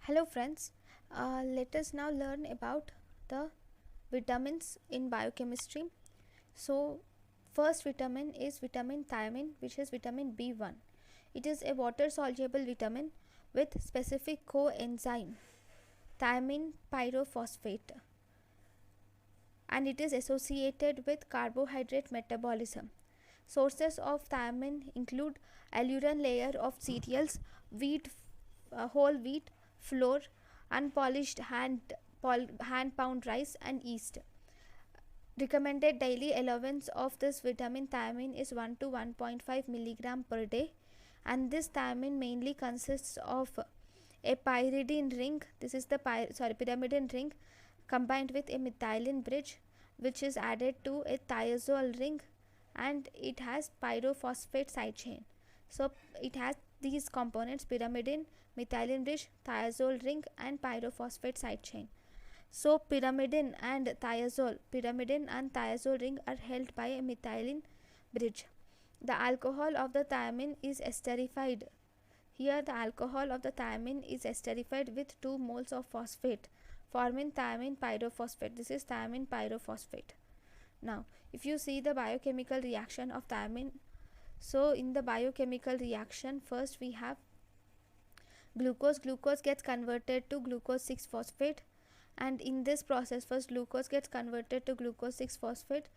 Hello friends, let us now learn about the vitamins in biochemistry. So first vitamin is vitamin thiamine, which is vitamin B1. It is a water soluble vitamin with specific coenzyme thiamine pyrophosphate, and it is associated with carbohydrate metabolism. Sources of thiamine include alluran layer of cereals, wheat, whole wheat, flour, unpolished hand pound rice, and yeast. Recommended daily allowance of this vitamin thiamine is 1 to 1.5 milligram per day, and this thiamine mainly consists of a pyridine ring. This is the pyrimidine ring combined with a methylene bridge, which is added to a thiazole ring, and it has pyrophosphate side chain. So it has these components: pyrimidine, methylene bridge, thiazole ring, and pyrophosphate side chain. So pyrimidine and thiazole ring are held by a methylene bridge. The alcohol of the thiamine is esterified. Here the alcohol of the thiamine is esterified with 2 moles of phosphate, forming thiamine pyrophosphate. This is thiamine pyrophosphate. Now if you see the biochemical reaction of thiamine, so in the biochemical reaction, first we have glucose gets converted to glucose 6 phosphate, and in this process first glucose gets converted to glucose 6 phosphate.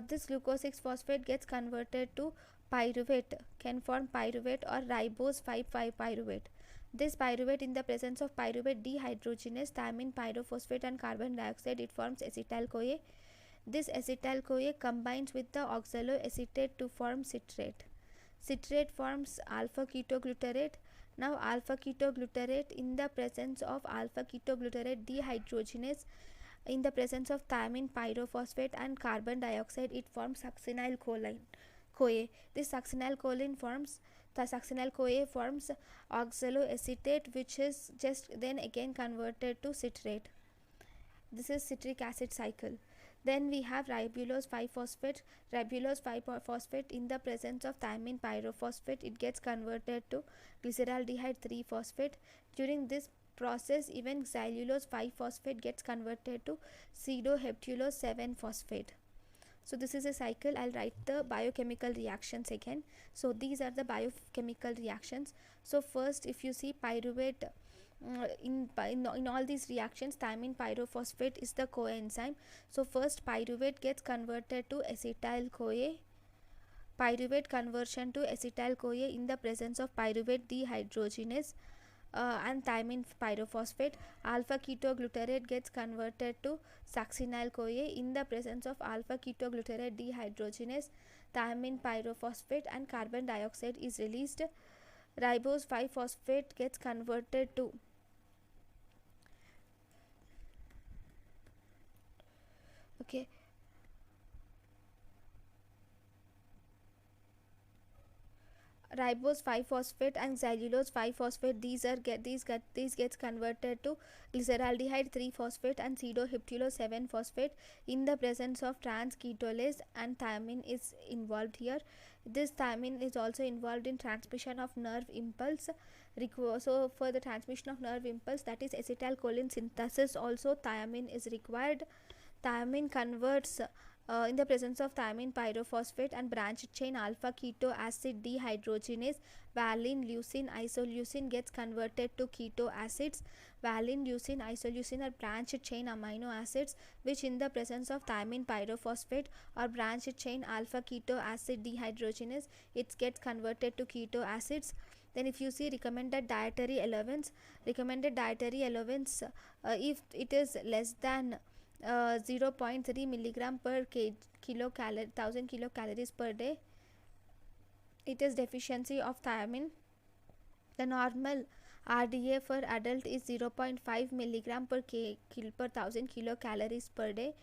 This glucose 6 phosphate gets converted to pyruvate, can form pyruvate or ribose 5,5 pyruvate. This pyruvate, in the presence of pyruvate dehydrogenase thiamine pyrophosphate and carbon dioxide, it forms acetyl CoA. This acetyl CoA combines with the oxaloacetate to form citrate. Citrate forms alpha ketoglutarate. Now alpha ketoglutarate, in the presence of alpha ketoglutarate dehydrogenase, in the presence of thiamine pyrophosphate and carbon dioxide, it forms succinyl CoA. This succinyl CoA forms oxaloacetate, which is just then again converted to citrate. This is citric acid cycle. Then we have ribulose 5-phosphate. Ribulose 5-phosphate, in the presence of thiamine pyrophosphate, it gets converted to glyceraldehyde 3-phosphate. During this process, even xylulose 5-phosphate gets converted to pseudoheptulose 7-phosphate. So this is a cycle. I'll write the biochemical reactions again. So these are the biochemical reactions. So first, if you see pyruvate, in all these reactions, thiamine pyrophosphate is the coenzyme. So first pyruvate gets converted to acetyl CoA. Pyruvate conversion to acetyl CoA in the presence of pyruvate dehydrogenase and thiamine pyrophosphate. Alpha ketoglutarate gets converted to succinyl CoA in the presence of alpha ketoglutarate dehydrogenase, thiamine pyrophosphate, and carbon dioxide is released. Ribose 5-phosphate gets converted to ribose 5-phosphate and xylulose 5-phosphate. These gets converted to glyceraldehyde 3-phosphate and pseudoheptulose 7-phosphate in the presence of trans ketolase, and thiamine is involved here. This thiamine is also involved in transmission of nerve impulse. So for the transmission of nerve impulse, that is acetylcholine synthesis, also thiamine is required. Thiamine converts in the presence of thiamine pyrophosphate and branched chain alpha keto acid dehydrogenase, valine, leucine, isoleucine gets converted to keto acids. Valine, leucine, isoleucine are branched chain amino acids, which in the presence of thiamine pyrophosphate or branched chain alpha keto acid dehydrogenase, it gets converted to keto acids. Then if you see recommended dietary allowance, if it is less than 0.3 milligram per kilocalorie 1000 kilocalories per day, it is deficiency of thiamine. The normal RDA for adult is 0.5 milligram per 1000 kilocalories per day.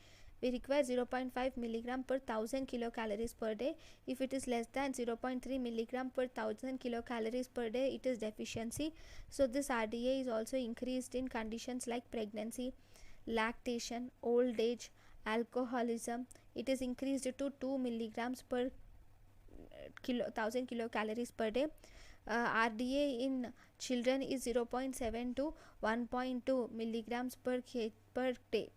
We require 0.5 milligram per 1000 kilocalories per day. If it is less than 0.3 milligram per 1000 kilocalories per day, it is deficiency. So this RDA is also increased in conditions like pregnancy, lactation, old age, alcoholism. It is increased to 2 milligrams per 1000 kilocalories per day. RDA in children is 0.7 to 1.2 milligrams per day.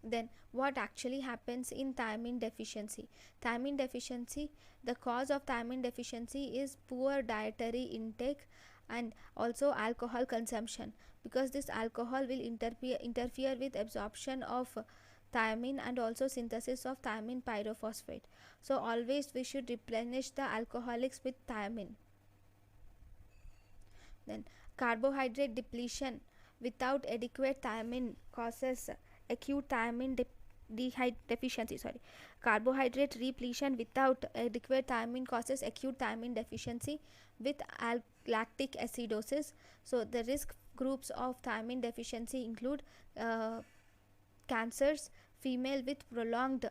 Then what actually happens in thiamine deficiency? Thiamine deficiency, the cause of thiamine deficiency is poor dietary intake and also alcohol consumption, because this alcohol will interfere with absorption of thiamine and also synthesis of thiamine pyrophosphate. So always we should replenish the alcoholics with thiamine. Then carbohydrate depletion without adequate thiamine causes acute thiamine deficiency. Carbohydrate repletion without adequate thiamine causes acute thiamine deficiency with lactic acidosis. So the risk groups of thiamine deficiency include cancers, female with prolonged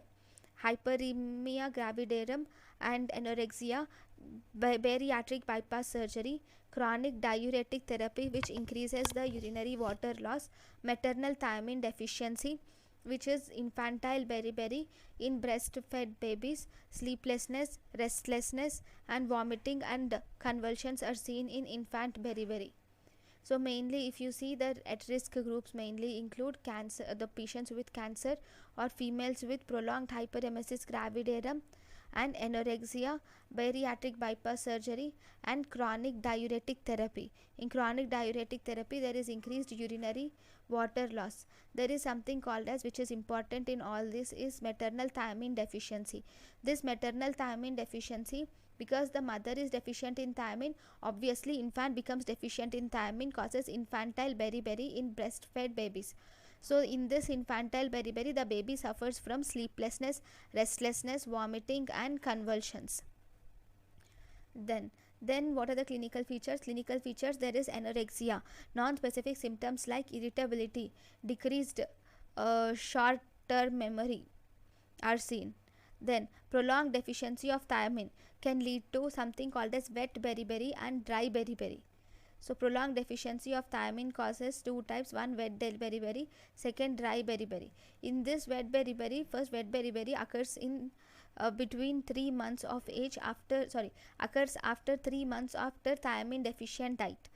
hyperemia gravidarum and anorexia, bariatric bypass surgery, chronic diuretic therapy which increases the urinary water loss, maternal thiamine deficiency which is infantile beriberi in breastfed babies, sleeplessness, restlessness and vomiting and convulsions are seen in infant beriberi. So mainly if you see, the at risk groups mainly include cancer, the patients with cancer or females with prolonged hyperemesis gravidarum and anorexia, bariatric bypass surgery and chronic diuretic therapy. In chronic diuretic therapy there is increased urinary water loss. There is something called as, which is important in all this, is maternal thiamine deficiency. This maternal thiamine deficiency, because the mother is deficient in thiamine, obviously infant becomes deficient in thiamine, causes infantile beriberi in breastfed babies. So in this infantile beriberi, the baby suffers from sleeplessness, restlessness, vomiting and convulsions. Then what are the clinical features? Clinical features, there is anorexia, non-specific symptoms like irritability, decreased short-term memory are seen. Then prolonged deficiency of thiamine can lead to something called as wet beriberi and dry beriberi. So prolonged deficiency of thiamine causes two types, one wet beriberi, second dry beriberi. In this wet beriberi, first wet beriberi occurs in between 3 months of age occurs after 3 months after thiamine deficient diet.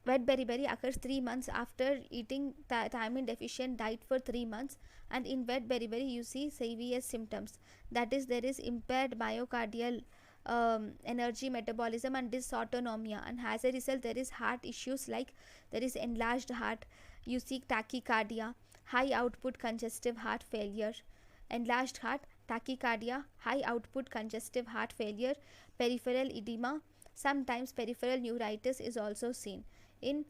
Wet beriberi occurs 3 months after eating thiamine deficient diet for 3 months, and in wet beriberi you see CVS symptoms, that is there is impaired myocardial energy metabolism and dysautonomia, and as a result there is heart issues like there is enlarged heart, you see tachycardia, high output congestive heart failure, enlarged heart, tachycardia, high output congestive heart failure, peripheral edema, sometimes peripheral neuritis is also seen in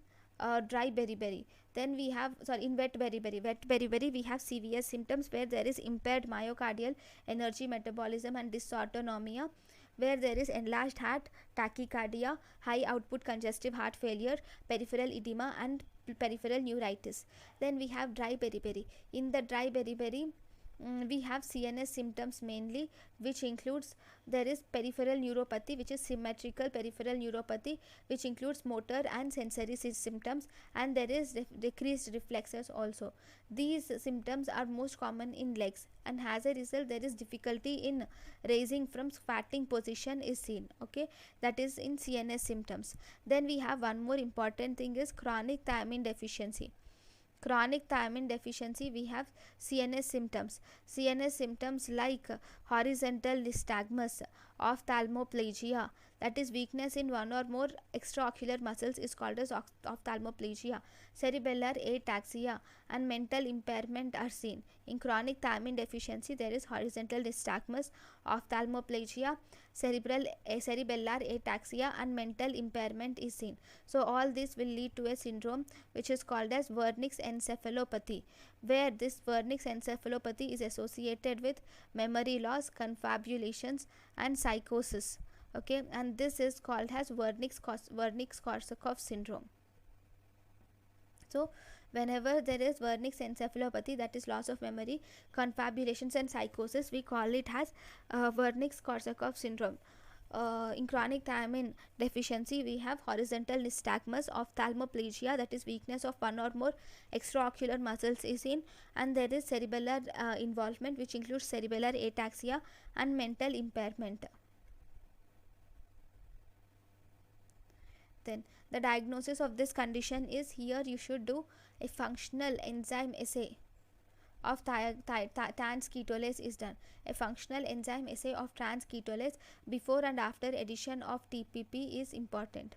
dry beriberi. Then we have in wet beriberi we have CVS symptoms where there is impaired myocardial energy metabolism and dysautonomia, where there is enlarged heart, tachycardia, high output congestive heart failure, peripheral edema and peripheral neuritis. Then we have dry beriberi. In the dry beriberi we have CNS symptoms mainly, which includes there is peripheral neuropathy, which is symmetrical peripheral neuropathy, which includes motor and sensory symptoms, and there is decreased reflexes also. These symptoms are most common in legs, and as a result there is difficulty in raising from squatting position is seen. Okay, that is in CNS symptoms. Then we have one more important thing is chronic thiamine deficiency. Chronic thiamine deficiency, we have CNS symptoms like horizontal nystagmus, ophthalmoplegia, that is weakness in one or more extraocular muscles is called as ophthalmoplegia, cerebellar ataxia and mental impairment are seen. In chronic thiamine deficiency there is horizontal nystagmus, ophthalmoplegia, cerebellar ataxia and mental impairment is seen. So all this will lead to a syndrome which is called as Wernicke's encephalopathy, where this Wernicke's encephalopathy is associated with memory loss, confabulations and psychosis. Okay, and this is called as Wernicke-Korsakoff syndrome. So whenever there is Wernicke's encephalopathy, that is loss of memory, confabulations and psychosis, we call it as Wernicke-Korsakoff syndrome. In chronic thiamine deficiency we have horizontal nystagmus, ophthalmoplegia, that is weakness of one or more extraocular muscles is seen, and there is cerebellar involvement, which includes cerebellar ataxia and mental impairment. Then the diagnosis of this condition is, here you should do a functional enzyme assay of trans ketolase is done. A functional enzyme assay of trans ketolase before and after addition of TPP is important.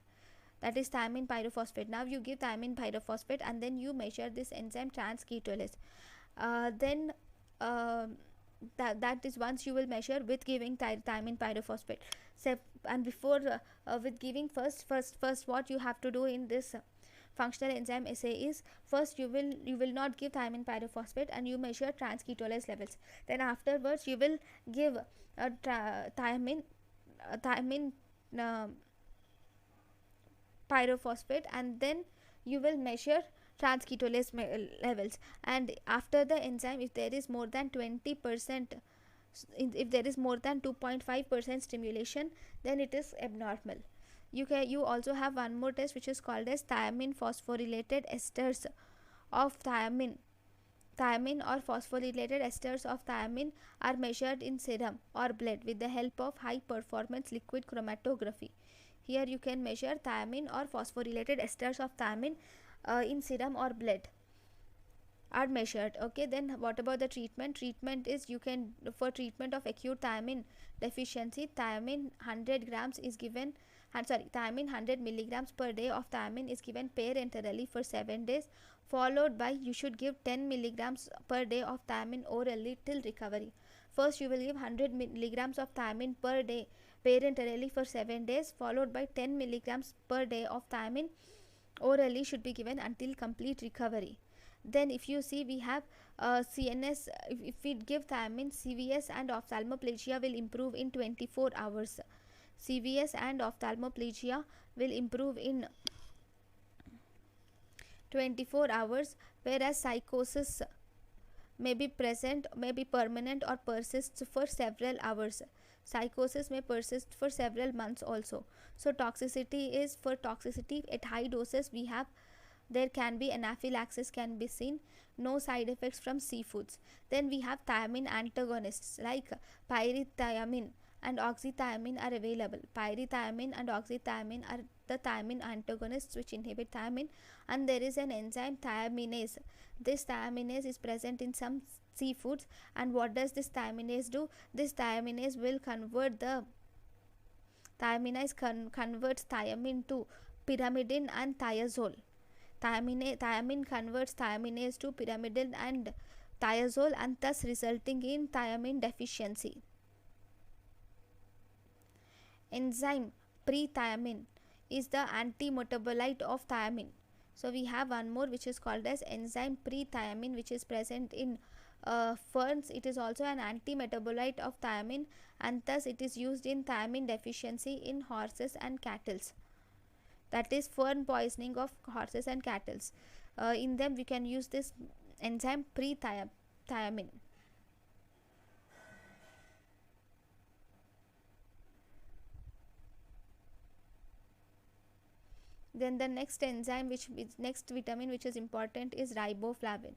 That is thiamine pyrophosphate. Now you give thiamine pyrophosphate and then you measure this enzyme trans ketolase. Then that is once you will measure with giving thiamine pyrophosphate. And before with giving first what you have to do in this functional enzyme assay is, first you will not give thiamine pyrophosphate and you measure trans ketolase levels. Then afterwards you will give thiamine pyrophosphate, and then you will measure trans ketolase levels. And after the enzyme, if there is more than 20%, if there is more than 2.5% stimulation, then it is abnormal. You also have one more test which is called as thiamine phosphorylated esters of thiamine. Thiamine or phosphorylated esters of thiamine are measured in serum or blood with the help of high performance liquid chromatography. Here you can measure thiamine or phosphorylated esters of thiamine in serum or blood are measured. Okay, then what about the treatment? Treatment is, you can, for treatment of acute thiamine deficiency, thiamine 100 grams is given, thiamine 100 milligrams per day of thiamine is given parenterally for 7 days, followed by you should give 10 milligrams per day of thiamine orally till recovery. First you will give 100 milligrams of thiamine per day parenterally for 7 days, followed by 10 milligrams per day of thiamine orally should be given until complete recovery. Then if you see, we have CNS, if we give thiamine, CVS and ophthalmoplegia will improve in 24 hours. CVS and ophthalmoplegia will improve in 24 hours, whereas psychosis may be present, may be permanent or persists for several hours. Psychosis may persist for several months also. So toxicity is, for toxicity at high doses we have, there can be anaphylaxis can be seen, no side effects from seafoods. Then we have thiamine antagonists like pyrithiamine and oxythiamine are available. Pyrithiamine and oxythiamine are the thiamine antagonists which inhibit thiamine, and there is an enzyme thiaminase. This thiaminase is present in some seafoods, and what does this thiaminase do? This thiaminase will convert the converts thiamine to pyrimidine and thiazole. Thiamine converts thiaminase to pyrimidine and thiazole, and thus resulting in thiamine deficiency. Enzyme prethiamine is the anti-metabolite of thiamine. So we have one more which is called as enzyme prethiamine, which is present in ferns. It is also an anti-metabolite of thiamine, and thus it is used in thiamine deficiency in horses and cattle. That is fern poisoning of horses and cattle. In them we can use this enzyme prethiamine. Then the next enzyme, next vitamin which is important is riboflavin.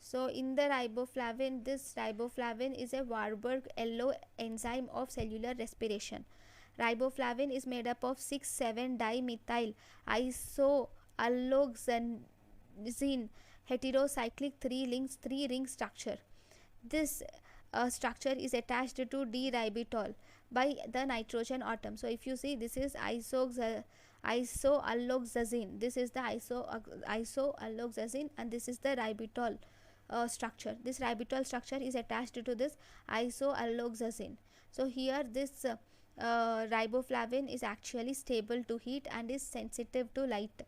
So in the riboflavin, this riboflavin is a Warburg yellow enzyme of cellular respiration. Riboflavin is made up of 6,7-dimethyl isoalloxanzine heterocyclic 3-ring structure. This structure is attached to D-ribitol by the nitrogen atom. So if you see, this is isoalloxazine. This is the isoalloxazine, and this is the ribitol structure. This ribitol structure is attached to this isoalloxazine. So here this riboflavin is actually stable to heat and is sensitive to light.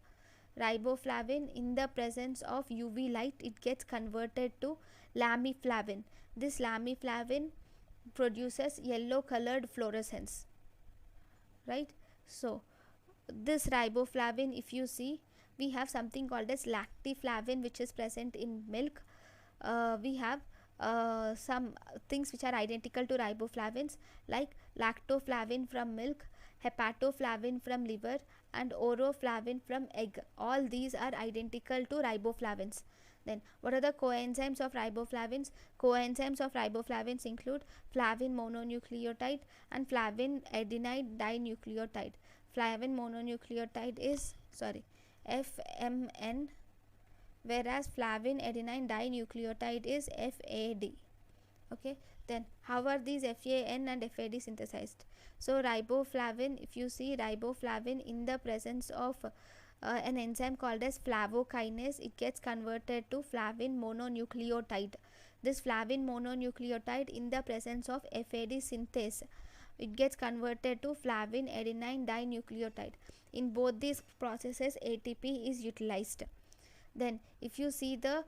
Riboflavin, in the presence of UV light, it gets converted to lamiflavin. This lamiflavin produces yellow colored fluorescence, right? So this riboflavin, if you see, we have something called as lactiflavin which is present in milk. We have some things which are identical to riboflavins, like lactoflavin from milk, hepatoflavin from liver, and oroflavin from egg. All these are identical to riboflavins. Then what are the coenzymes of riboflavins? Coenzymes of riboflavins include flavin mononucleotide and flavin adenine dinucleotide. flavin mononucleotide is FMN, whereas flavin adenine dinucleotide is FAD. Okay, then how are these FAN and FAD synthesized? So riboflavin, if you see riboflavin in the presence of an enzyme called as flavokinase, it gets converted to flavin mononucleotide. This flavin mononucleotide in the presence of FAD synthase, it gets converted to flavin adenine dinucleotide. In both these processes, ATP is utilized. Then if you see the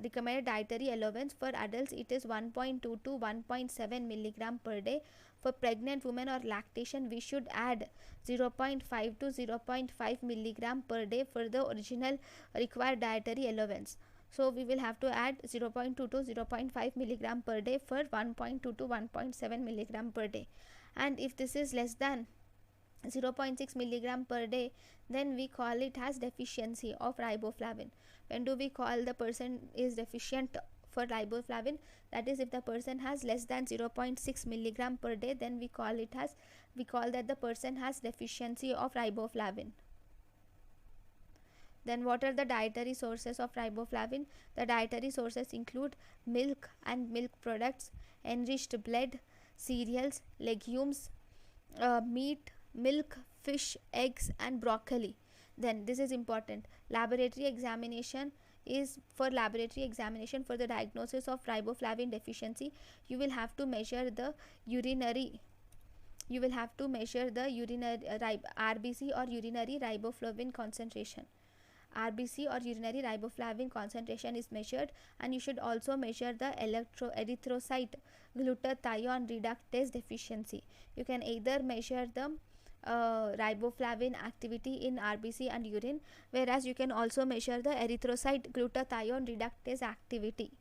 recommended dietary allowance for adults, it is 1.2 to 1.7 milligram per day. For pregnant women or lactation, we should add 0.5 to 0.5 milligram per day for the original required dietary allowance. So we will have to add 0.2 to 0.5 milligram per day for 1.2 to 1.7 milligram per day. And if this is less than 0.6 milligram per day, then we call it as deficiency of riboflavin. When do we call the person is deficient for riboflavin? That is, if the person has less than 0.6 milligram per day, then we call that the person has deficiency of riboflavin. Then what are the dietary sources of riboflavin? The dietary sources include milk and milk products, enriched blood, cereals, legumes, meat, milk, fish, eggs and broccoli. Then this is important. Laboratory examination is for the diagnosis of riboflavin deficiency. You will have to measure the urinary RBC or urinary riboflavin concentration. RBC or urinary riboflavin concentration is measured, and you should also measure the erythrocyte glutathione reductase deficiency. You can either measure the riboflavin activity in RBC and urine, whereas you can also measure the erythrocyte glutathione reductase activity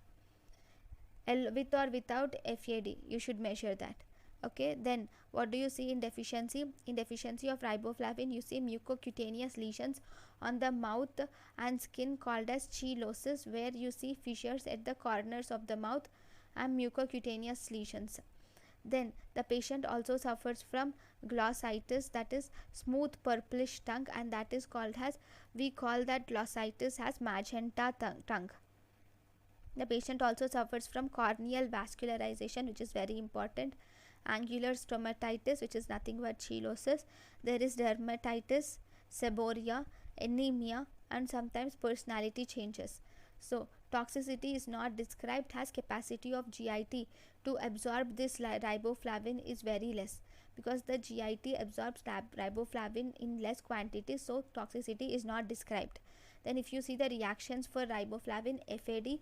with or without FAD. You should measure that. Okay, then what do you see in deficiency? In deficiency of riboflavin, you see mucocutaneous lesions on the mouth and skin called as cheilosis, where you see fissures at the corners of the mouth and mucocutaneous lesions. Then the patient also suffers from glossitis, that is smooth purplish tongue, and that is called as, we call that glossitis as magenta tongue. The patient also suffers from corneal vascularization, which is very important, angular stomatitis, which is nothing but cheilosis. There is dermatitis, seborrhea, anemia, and sometimes personality changes. So toxicity is not described, as capacity of GIT to absorb this riboflavin is very less, because the GIT absorbs riboflavin in less quantity, so toxicity is not described. Then if you see the reactions for riboflavin, FAD,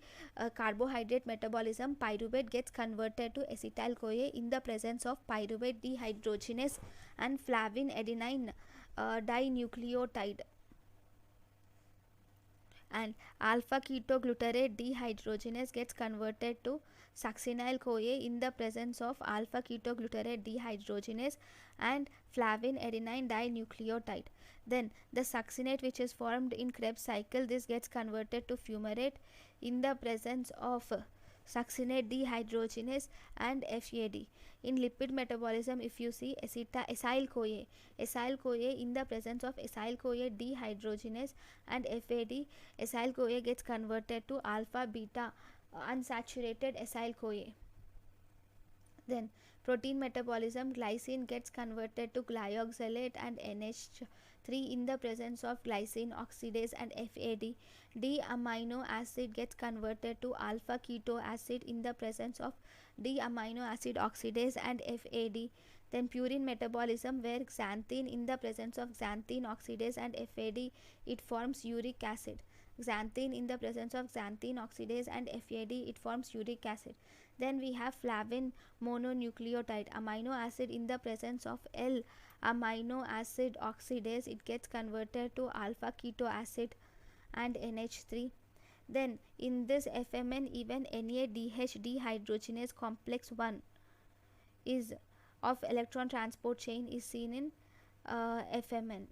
carbohydrate metabolism, pyruvate gets converted to acetyl-CoA in the presence of pyruvate dehydrogenase and flavin adenine dinucleotide, and alpha ketoglutarate dehydrogenase gets converted to succinyl-CoA in the presence of alpha ketoglutarate dehydrogenase and flavin adenine dinucleotide. Then the succinate, which is formed in Krebs cycle, this gets converted to fumarate in the presence of succinate dehydrogenase and FAD. In lipid metabolism, if you see acyl-CoA in the presence of acyl-CoA dehydrogenase and FAD, acyl-CoA gets converted to alpha beta unsaturated acyl-CoA. Then protein metabolism, glycine gets converted to glyoxylate and NH3 in the presence of glycine oxidase and FAD. D-amino acid gets converted to alpha keto acid in the presence of D-amino acid oxidase and FAD. Then purine metabolism, where xanthine in the presence of xanthine oxidase and FAD, it forms uric acid. Xanthine in the presence of xanthine oxidase and FAD, it forms uric acid. Then we have flavin mononucleotide, amino acid in the presence of L-amino acid oxidase, it gets converted to alpha keto acid and NH3. Then in this FMN, even NADH dehydrogenase complex 1 is of electron transport chain is seen in FMN.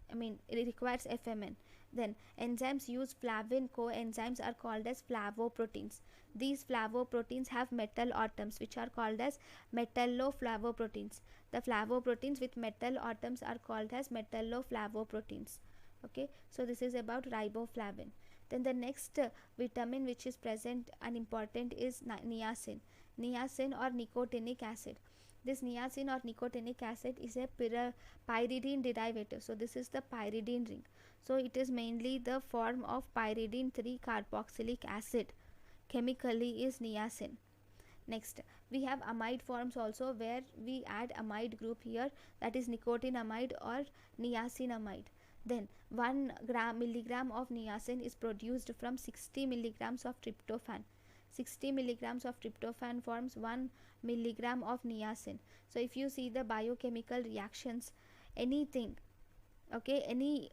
It requires FMN. Then enzymes use flavin coenzymes are called as flavoproteins. These flavoproteins have metal atoms which are called as metalloflavoproteins. The flavoproteins with metal atoms are called as metalloflavoproteins. Okay, so this is about riboflavin. Then the next vitamin which is present and important is niacin. Niacin or nicotinic acid. This niacin or nicotinic acid is a pyridine derivative. So this is the pyridine ring. So it is mainly the form of pyridine 3 carboxylic acid. Chemically is niacin. Next, we have amide forms also, where we add amide group here, that is nicotinamide or niacinamide. Then 1 milligram of niacin is produced from 60 milligrams of tryptophan. 60 milligrams of tryptophan forms 1 milligram of niacin. So if you see the biochemical reactions, anything, okay, any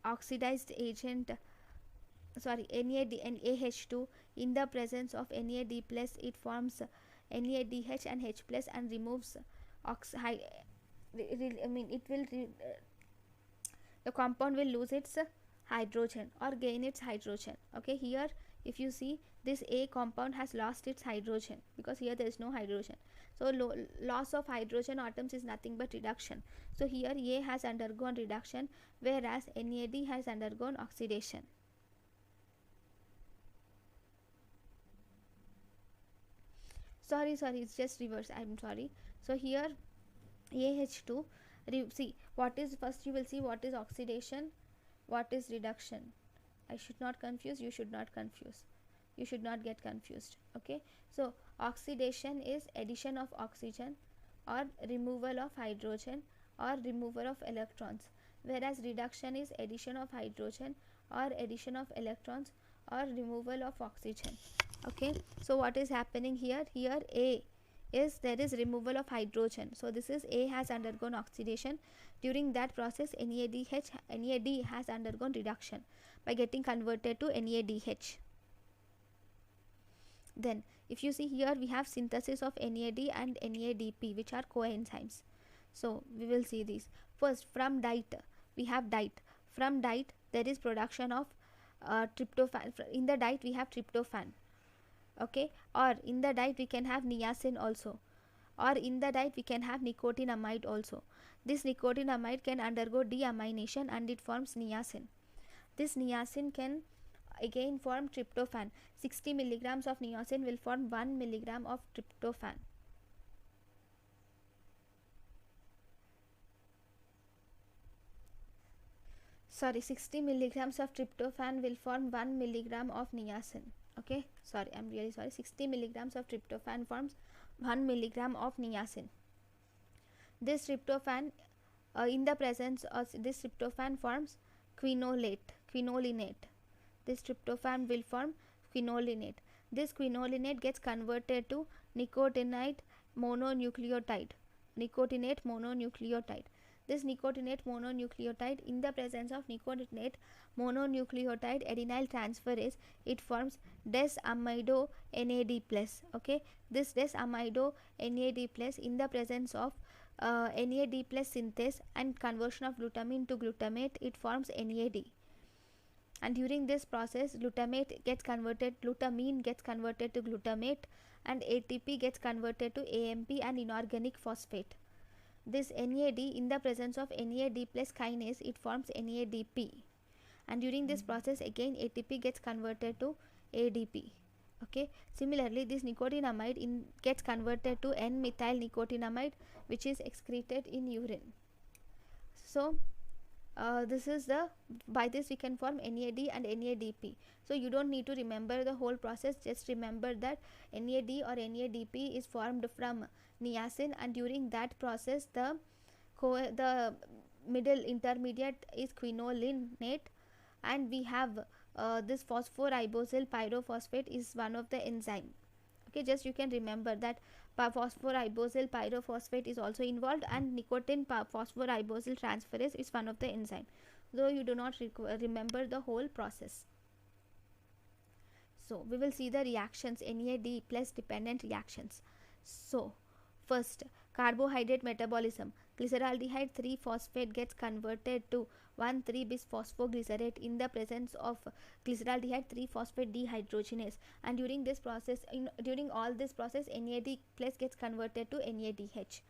oxidized agent, sorry, NAD and AH2, in the presence of NAD plus, it forms NADH and H plus and removes the compound will lose its hydrogen or gain its hydrogen. Okay, here if you see, this A compound has lost its hydrogen because here there is no hydrogen. So loss of hydrogen atoms is nothing but reduction. So here A has undergone reduction, whereas NAD has undergone oxidation. Sorry, it's just reverse, I'm sorry. So here AH2, see what is, first you will see what is oxidation, what is reduction. I should not confuse, you should not confuse, you should not get confused. Okay, so oxidation is addition of oxygen or removal of hydrogen or removal of electrons, whereas reduction is addition of hydrogen or addition of electrons or removal of oxygen. Okay, so what is happening here? Here A is, there is removal of hydrogen, so this is A has undergone oxidation. During that process, NAD has undergone reduction by getting converted to NADH. Then if you see here, we have synthesis of NAD and NADP, which are coenzymes. So we will see these. First, from diet we have diet. From diet there is production of tryptophan. In the diet we have tryptophan. Okay, or in the diet we can have niacin also, or in the diet we can have nicotinamide also. This nicotinamide can undergo deamination and it forms niacin. This niacin can again form tryptophan. 60 milligrams of niacin will form 1 milligram of tryptophan. Sorry, 60 milligrams of tryptophan will form 1 milligram of niacin. Okay, sorry, I'm really sorry. 60 milligrams of tryptophan forms 1 milligram of niacin. This tryptophan, in the presence of this tryptophan forms quinolinate. This tryptophan will form quinolinate. This quinolinate gets converted to nicotinate mononucleotide. This nicotinate mononucleotide, in the presence of nicotinate mononucleotide adenyl transferase, it forms desamido NAD plus. Okay, this desamido NAD plus, in the presence of NAD plus synthase and conversion of glutamine to glutamate, it forms NAD. And during this process, glutamine gets converted to glutamate, and ATP gets converted to AMP and inorganic phosphate. This NAD, in the presence of NAD plus kinase, it forms NADP, and during this process again ATP gets converted to ADP. Okay, similarly this nicotinamide gets converted to N-methyl nicotinamide, which is excreted in urine. So this is by this we can form NAD and NADP. So you don't need to remember the whole process, just remember that NAD or NADP is formed from niacin, and during that process the middle intermediate is quinolinate, and we have this phosphoribosyl pyrophosphate is one of the enzyme. Okay, just you can remember that phosphoribosyl pyrophosphate is also involved, and nicotine phosphoribosyl transferase is one of the enzyme, though you do not remember the whole process. So we will see the reactions, NAD plus dependent reactions. So first, carbohydrate metabolism. Glyceraldehyde 3-phosphate gets converted to 1,3-bis phosphoglycerate in the presence of glyceraldehyde 3-phosphate dehydrogenase, and during all this process NAD plus gets converted to NADH.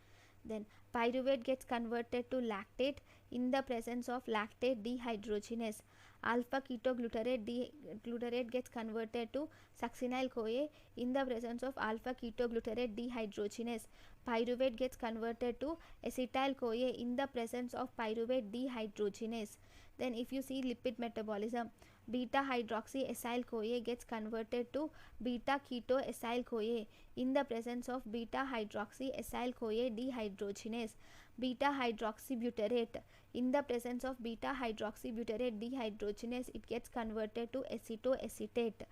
Then pyruvate gets converted to lactate in the presence of lactate dehydrogenase. Alpha ketoglutarate gets converted to succinyl CoA in the presence of alpha ketoglutarate dehydrogenase. Pyruvate gets converted to acetyl CoA in the presence of pyruvate dehydrogenase. Then if you see lipid metabolism, beta hydroxy acyl CoA gets converted to beta keto acyl CoA in the presence of beta hydroxy acyl CoA dehydrogenase. Beta hydroxybutyrate in the presence of beta hydroxybutyrate dehydrogenase, it gets converted to acetoacetate.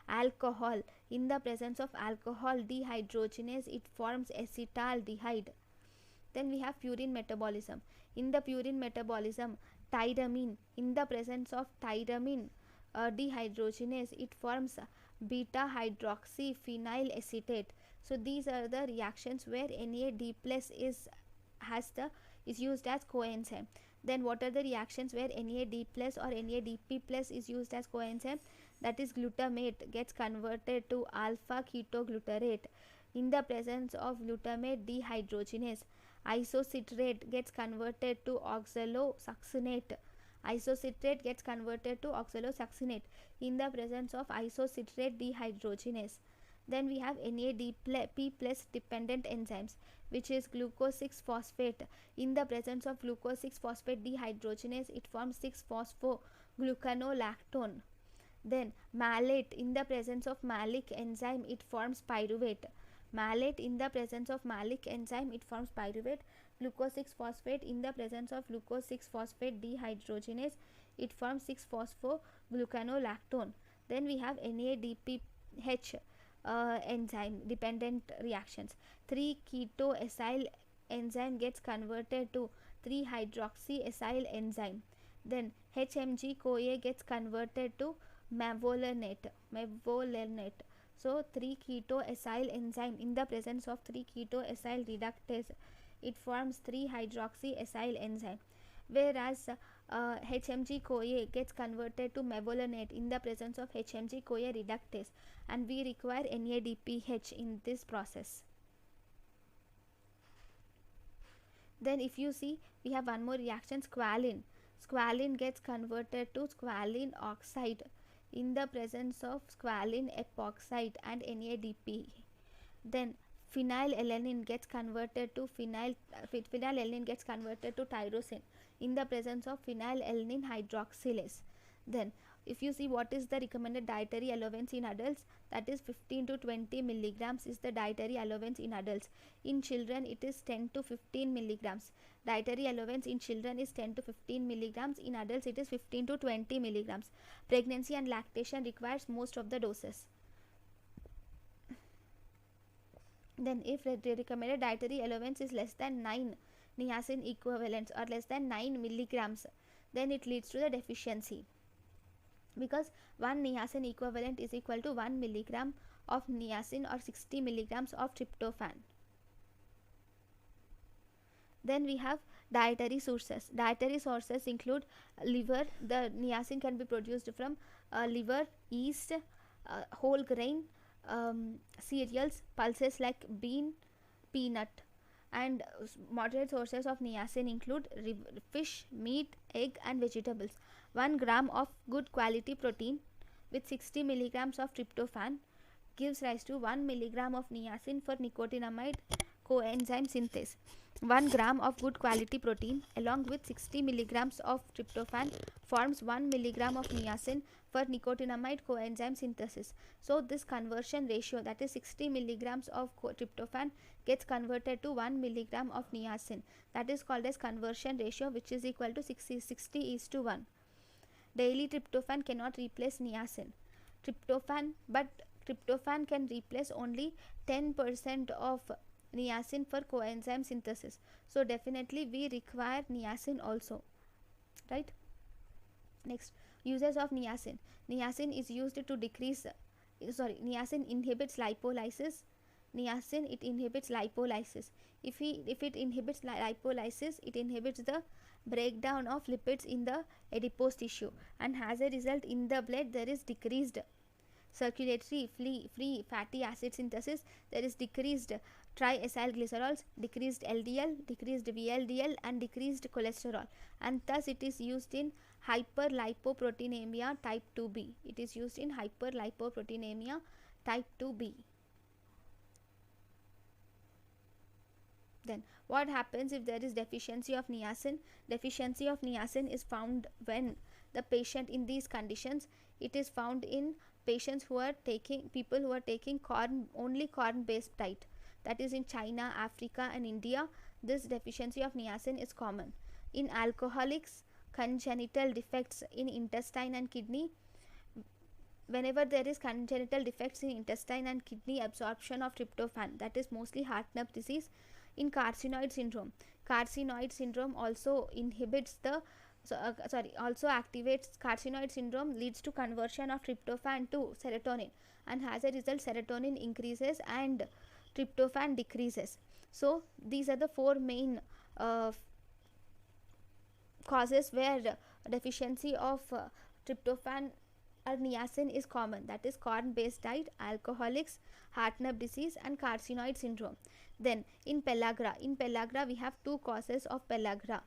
Alcohol, in the presence of alcohol dehydrogenase, it forms acetaldehyde. Then we have purine metabolism. In the purine metabolism, tyramine, in the presence of tyramine dehydrogenase, it forms beta hydroxyphenyl acetate. So these are the reactions where NAD plus is used as coenzyme. Then what are the reactions where NAD plus or NADP plus is used as coenzyme? That is, glutamate gets converted to alpha ketoglutarate in the presence of glutamate dehydrogenase. Isocitrate gets converted to oxalosuccinate. Isocitrate gets converted to oxalosuccinate in the presence of isocitrate dehydrogenase. Then we have NADP plus dependent enzymes, which is glucose 6-phosphate. In the presence of glucose 6-phosphate dehydrogenase, it forms 6-phosphoglucanolactone. Then malate, in the presence of malic enzyme, it forms pyruvate. Malate, in the presence of malic enzyme, it forms pyruvate. Glucose 6-phosphate, in the presence of glucose 6-phosphate dehydrogenase, it forms 6-phosphoglucanolactone. Then we have NADPH enzyme dependent reactions. 3-ketoacyl enzyme gets converted to 3-hydroxyacyl enzyme. Then HMG CoA gets converted to mevolinate. So 3-ketoacyl enzyme, in the presence of 3-ketoacyl reductase, it forms 3-hydroxyacyl enzyme. Whereas HMG CoA gets converted to mevolinate in the presence of HMG CoA reductase, and we require NADPH in this process. Then if you see, we have one more reaction, squalene. Squalene gets converted to squalene oxide in the presence of squalene epoxide and NADP. Then phenylalanine gets converted to phenylalanine gets converted to tyrosine in the presence of phenylalanine hydroxylase. Then if you see, what is the recommended dietary allowance in adults? That is 15 to 20 milligrams is the dietary allowance in adults. In children it is 10 to 15 milligrams. Dietary allowance in children is 10 to 15 milligrams. In adults it is 15 to 20 milligrams. Pregnancy and lactation requires most of the doses. Then if the recommended dietary allowance is less than 9 niacin equivalents or less than 9 milligrams, then it leads to the deficiency, because 1 niacin equivalent is equal to 1 milligram of niacin or 60 milligrams of tryptophan. Then we have dietary sources. Dietary sources include liver. The niacin can be produced from liver, yeast, whole grain, cereals, pulses like bean, peanut. And moderate sources of niacin include fish, meat, egg and vegetables. 1 gram of good quality protein with 60 milligrams of tryptophan gives rise to 1 milligram of niacin for nicotinamide coenzyme synthase. 1 gram of good quality protein along with 60 milligrams of tryptophan forms 1 milligram of niacin for nicotinamide coenzyme synthesis. So this conversion ratio, that is 60 milligrams of tryptophan gets converted to 1 milligram of niacin. That is called as conversion ratio, which is equal to 60:1. Daily tryptophan cannot replace niacin. But tryptophan can replace only 10% of niacin for coenzyme synthesis. So definitely we require niacin also, right? Next, uses of niacin. Niacin is used to niacin inhibits lipolysis. niacin, it inhibits lipolysis. If it inhibits lipolysis, it inhibits the breakdown of lipids in the adipose tissue, and as a result in the blood there is decreased circulatory free fatty acid synthesis, there is decreased triacylglycerols, decreased LDL, decreased VLDL, and decreased cholesterol, and thus it is used in hyperlipoproteinemia type 2b. It is used in hyperlipoproteinemia type 2b. Then what happens if there is deficiency of niacin? Deficiency of niacin is found when the patient in these conditions, it is found in patients who are taking, people who are taking only corn based diet, that is in China, Africa and India. This deficiency of niacin is common. In alcoholics, congenital defects in intestine and kidney, whenever there is congenital defects in intestine and kidney absorption of tryptophan, that is mostly Hartnup disease. In carcinoid syndrome also inhibits the also activates, carcinoid syndrome leads to conversion of tryptophan to serotonin, and as a result serotonin increases and tryptophan decreases. So these are the four main causes where deficiency of tryptophan or niacin is common, that is corn based diet, alcoholics, Hartnup disease and carcinoid syndrome. Then in pellagra we have two causes of pellagra.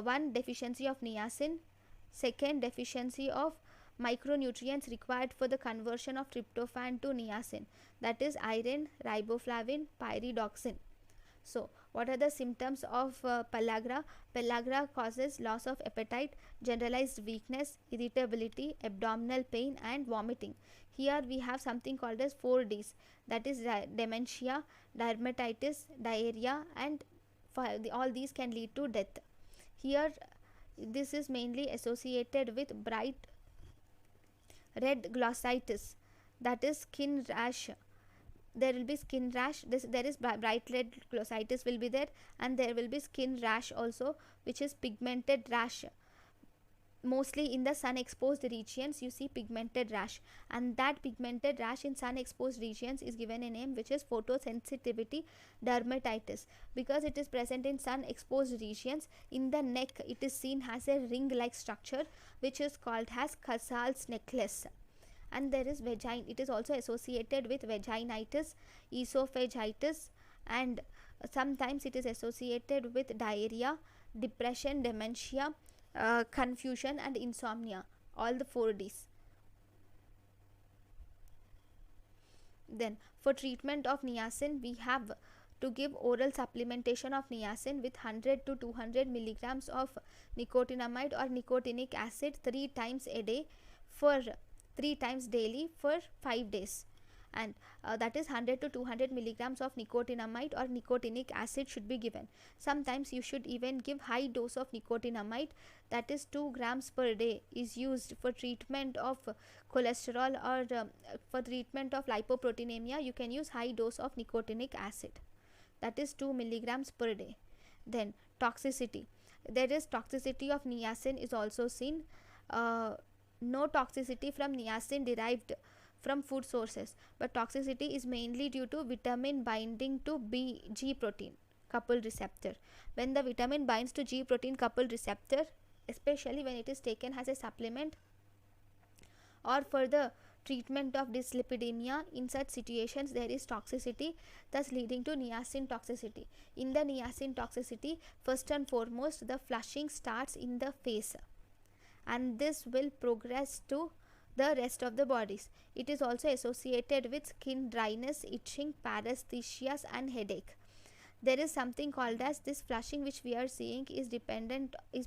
One, deficiency of niacin. Second, deficiency of micronutrients required for the conversion of tryptophan to niacin, that is iron, riboflavin, pyridoxine. So what are the symptoms of pellagra? Pellagra causes loss of appetite, generalized weakness, irritability, abdominal pain and vomiting. Here we have something called as 4Ds, that is dementia, dermatitis, diarrhea, and all these can lead to death. Here this is mainly associated with bright red glossitis, that is skin rash. There will be skin rash, there is bright red glossitis will be there, and there will be skin rash also, which is pigmented rash. Mostly in the sun exposed regions you see pigmented rash, and that pigmented rash in sun exposed regions is given a name which is photosensitivity dermatitis, because it is present in sun exposed regions. In the neck it is seen as a ring like structure which is called as Casal's necklace. And there is it is also associated with vaginitis, esophagitis, and sometimes it is associated with diarrhea, depression, dementia, confusion and insomnia, all the 4Ds. Then for treatment of niacin we have to give oral supplementation of niacin with 100 to 200 milligrams of nicotinamide or nicotinic acid 3 times a day for 3 times daily for 5 days, and that is 100 to 200 milligrams of nicotinamide or nicotinic acid should be given. Sometimes you should even give high dose of nicotinamide, that is 2 grams per day is used for treatment of cholesterol, or for treatment of lipoproteinemia you can use high dose of nicotinic acid, that is 2 milligrams per day. Then toxicity, there is toxicity of niacin is also seen. No toxicity from niacin derived from food sources, but toxicity is mainly due to vitamin binding to G protein coupled receptor. When the vitamin binds to G protein coupled receptor, especially when it is taken as a supplement or for the treatment of dyslipidemia, in such situations there is toxicity, thus leading to niacin toxicity. In the niacin toxicity, first and foremost the flushing starts in the face, and this will progress to the rest of the bodies. It is also associated with skin dryness, itching, paresthesias and headache. There is something called as this flushing which we are seeing is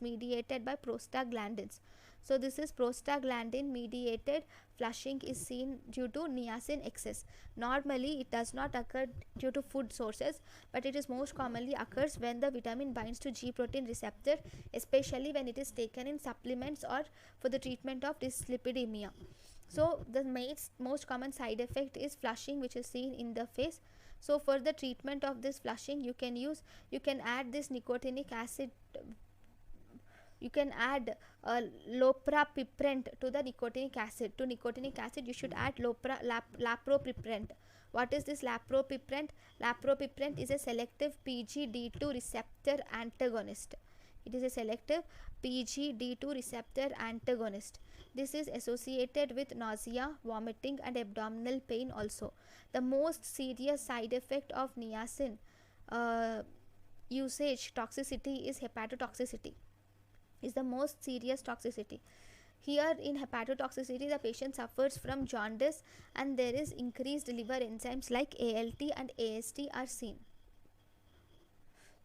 mediated by prostaglandins. So this is prostaglandin mediated flushing is seen due to niacin excess. Normally it does not occur due to food sources, but it is most commonly occurs when the vitamin binds to G protein receptor, especially when it is taken in supplements or for the treatment of dyslipidemia. So the most common side effect is flushing which is seen in the face. So for the treatment of this flushing you can add this nicotinic acid you can add loprapiprant to the nicotinic acid. To nicotinic acid you should add lapropiprant. What is this lapropiprant? Lapropiprant is a selective PGD2 receptor antagonist. It is a selective PGD2 receptor antagonist. This is associated with nausea, vomiting and abdominal pain also. The most serious side effect of niacin usage toxicity is hepatotoxicity. Is the most serious toxicity. Here in hepatotoxicity, the patient suffers from jaundice and there is increased liver enzymes like ALT and AST are seen.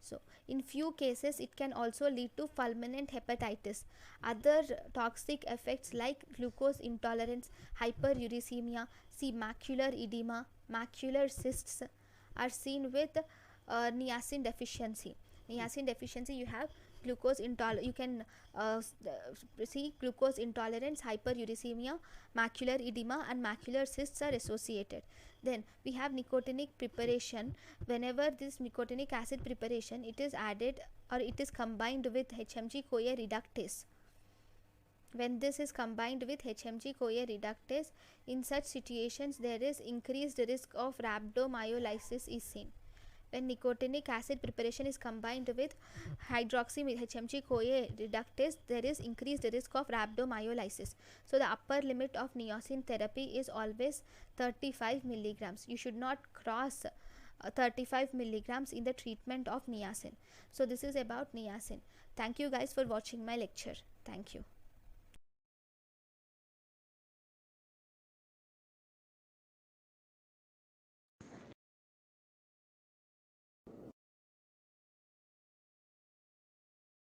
So in few cases it can also lead to fulminant hepatitis. Other toxic effects like glucose intolerance, hyperuricemia, macular edema, macular cysts are seen with niacin deficiency. Niacin deficiency, you have glucose intolerance, you can see glucose intolerance, hyperuricemia, macular edema and macular cysts are associated. Then we have nicotinic preparation. Whenever this nicotinic acid preparation, it is added or it is combined with HMG-CoA reductase. When this is combined with HMG-CoA reductase, in such situations there is increased risk of rhabdomyolysis is seen. When nicotinic acid preparation is combined with hydroxy HMG-CoA reductase, there is increased risk of rhabdomyolysis. So the upper limit of niacin therapy is always 35 milligrams. You should not cross 35 milligrams in the treatment of niacin. So this is about niacin. Thank you guys for watching my lecture. Thank you.